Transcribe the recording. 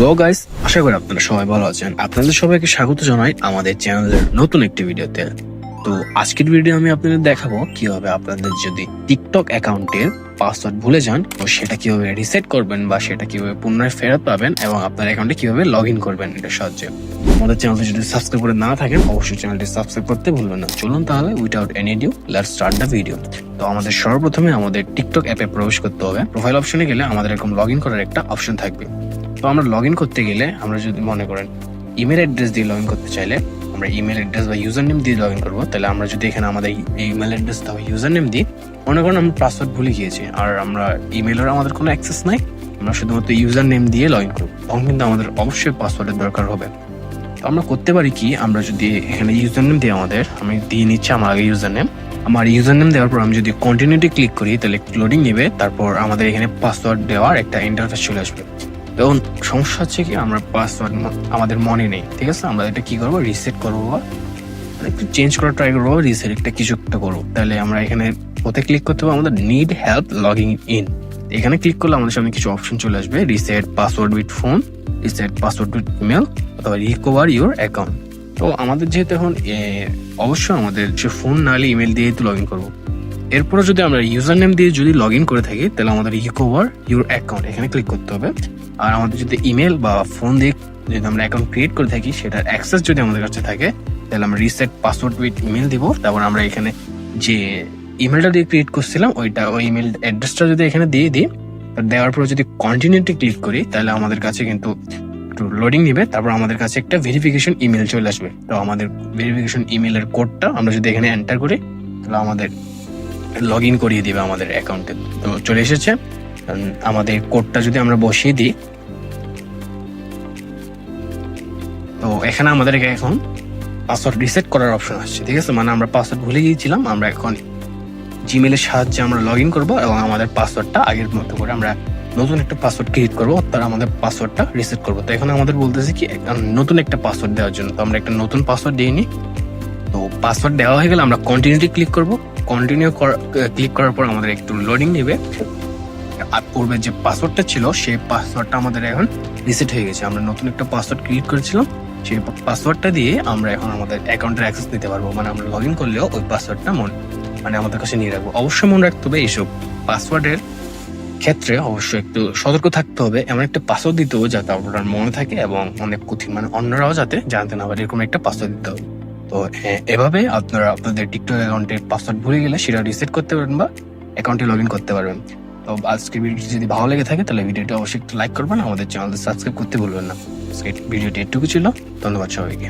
Hello guys, আশা করি আপনারা সবাই ভালো আছেন। আপনাদের সবাইকে স্বাগত জানাই আমাদের চ্যানেলের নতুন একটি ভিডিওতে। তো আজকের ভিডিও আমি আপনাদের দেখাবো কিভাবে আপনাদের যদি টিকটক অ্যাকাউন্টের পাসওয়ার্ড ভুলে যান তো সেটা কিভাবে রিসেট করবেন বা সেটা কিভাবে পুনরায় ফেরত পাবেন এবং আপনার অ্যাকাউন্টে কিভাবে লগ ইন করবেন এটার সাহায্যে। আমাদের চ্যানেলটি যদি সাবস্ক্রাইব করে না থাকেন অবশ্যই চ্যানেলটি সাবস্ক্রাইব করতে ভুলবেন না। চলুন তাহলে without any due let's start the video. তো আমাদের সর্বপ্রথমে আমাদের টিকটক অ্যাপে প্রবেশ করতে হবে। প্রোফাইল অপশনে গেলে আমাদের এরকম লগ ইন করার একটা অপশন থাকবে। তো আমরা লগ ইন করতে গেলে আমরা যদি মনে করেন ইমেল অ্যাড্রেস দিয়ে লগ ইন করতে চাইলে আমরা ইমেল অ্যাড্রেস বা ইউজার নেম দিয়ে লগ ইন করবো। তাহলে আমরা যদি এখানে আমাদের ইমেল অ্যাড্রেস বা ইউজার নেম দিই, মনে করেন আমরা পাসওয়ার্ড ভুলে গিয়েছি আর আমরা ইমেলের আমাদের কোনো অ্যাক্সেস নাই, আমরা শুধুমাত্র ইউজার নেম দিয়ে লগ ইন করবো, তখন কিন্তু আমাদের অবশ্যই পাসওয়ার্ডের দরকার হবে। তো আমরা করতে পারি কি, আমরা যদি এখানে ইউজার নেম দিই, আমি দিয়ে নিচ্ছি আমার আগে ইউজার নেম। আমার ইউজার নেম দেওয়ার পর আমি যদি কন্টিনিউটি ক্লিক করি তাহলে লোডিং নেবে, তারপর আমাদের এখানে পাসওয়ার্ড দেওয়ার একটা ইন্টারফেস চলে আসবে। এখন সমস্যা হচ্ছে কি, আমরা পাসওয়ার্ড আমাদের মনে নেই, ঠিক আছে? আমরা এটা কি করবো, রিসেট করবো বা একটু চেঞ্জ করার ট্রাই করবো, রিসেট একটা কিছু একটা করবো। তাহলে আমরা এখানে কোথায় ক্লিক করতে হবে, আমাদের নিড হেল্প লগিং ইন, এখানে ক্লিক করলে আমাদের সামনে কিছু অপশন চলে আসবে, reset password with phone, reset password with email অথবা রিকভার ইউর অ্যাকাউন্ট। তো আমাদের যেহেতু এখন অবশ্যই আমাদের সে ফোন নাহলে ইমেল দিয়ে তো লগ ইন করবো। এরপরে যদি আমরা ইউজার নেম দিয়ে যদি লগ ইন করে থাকি তাহলে আমাদের রিকভার ইউর অ্যাকাউন্ট এখানে ক্লিক করতে হবে। আর আমাদের যদি ইমেল বা ফোন দিয়ে যদি আমরা অ্যাকাউন্ট ক্রিয়েট করে থাকি সেটার অ্যাক্সেস যদি আমাদের কাছে থাকে তাহলে আমরা রিসেট পাসওয়ার্ড উইথ ইমেল দিব। তারপর আমরা এখানে যে ইমেলটা দিয়ে ক্রিয়েট করছিলাম ওই ইমেল অ্যাড্রেসটা যদি এখানে দিয়ে দিই, দেওয়ার পর যদি কন্টিনিউটি ক্লিক করি তাহলে আমাদের কাছে কিন্তু একটু লোডিং নিবে, তারপর আমাদের কাছে একটা ভেরিফিকেশন ইমেল চলে আসবে। তো আমাদের ভেরিফিকেশন ইমেলের কোডটা আমরা যদি এখানে এন্টার করি তাহলে আমাদের লগ ইন করিয়ে দিবে আমাদের অ্যাকাউন্টে। তো চলে এসেছে, আমাদের কোডটা যদি আমরা বসিয়ে দিই তো এখানে আমাদের এখন পাসওয়ার্ড রিসেট করার অপশন আসছে, ঠিক আছে? মানে আমরা পাসওয়ার্ড ভুলে গিয়েছিলাম, আমরা এখন জিমেলের সাহায্যে আমরা লগ ইন করবো এবং আমাদের পাসওয়ার্ডটা আগের মতো করে আমরা নতুন একটা পাসওয়ার্ড ক্রিয়েট করবো, তার আমাদের পাসওয়ার্ডটা রিসেট করবো। তো এখানে আমাদের বলতেছে কি নতুন একটা পাসওয়ার্ড দেওয়ার জন্য, তো আমরা একটা নতুন পাসওয়ার্ড দিয়ে নিই। তো পাসওয়ার্ড দেওয়া হয়ে গেলে আমরা কন্টিনিউটি ক্লিক করবো, ক্লিক করার পর আমাদের একটু লোডিং নেবে। আর পূর্বে যে পাসওয়ার্ডটা ছিল সেই পাসওয়ার্ডটা আমাদের এখন রিসেট হয়ে গেছে, আমরা নতুন একটা পাসওয়ার্ড ক্রিয়েট করেছিলাম, সেই পাসওয়ার্ডটা দিয়ে আমরা এখন আমাদের অ্যাকাউন্টের অ্যাক্সেস নিতে পারবো। মানে আমরা লগ ইন করলেও ওই পাসওয়ার্ডটা আমাদের কাছে নিয়ে রাখবো। অবশ্যই মনে রাখতে হবে এইসব পাসওয়ার্ডের ক্ষেত্রে অবশ্যই একটু সতর্ক থাকতে হবে, এমন একটা পাসওয়ার্ড দিতে হবে যাতে আপনার মনে থাকে এবং অনেক কঠিন, মানে অন্যরাও যাতে জানতে না পারে, এরকম একটা পাসওয়ার্ড দিতে হবে। তো এভাবে আপনারা আপনাদের টিকটক অ্যাকাউন্টের পাসওয়ার্ড ভুলে গেলে সেটা রিসেট করতে পারবেন বা অ্যাকাউন্টে লগ ইন করতে পারবেন। তো আজকের ভিডিওটি যদি ভালো লেগে থাকে তাহলে ভিডিওটি অবশ্যই একটু লাইক করবেন, আমাদের চ্যানেলটি সাবস্ক্রাইব করতে ভুলবেন না। ভিডিওটি এটুকু ছিল, ধন্যবাদ সবাইকে।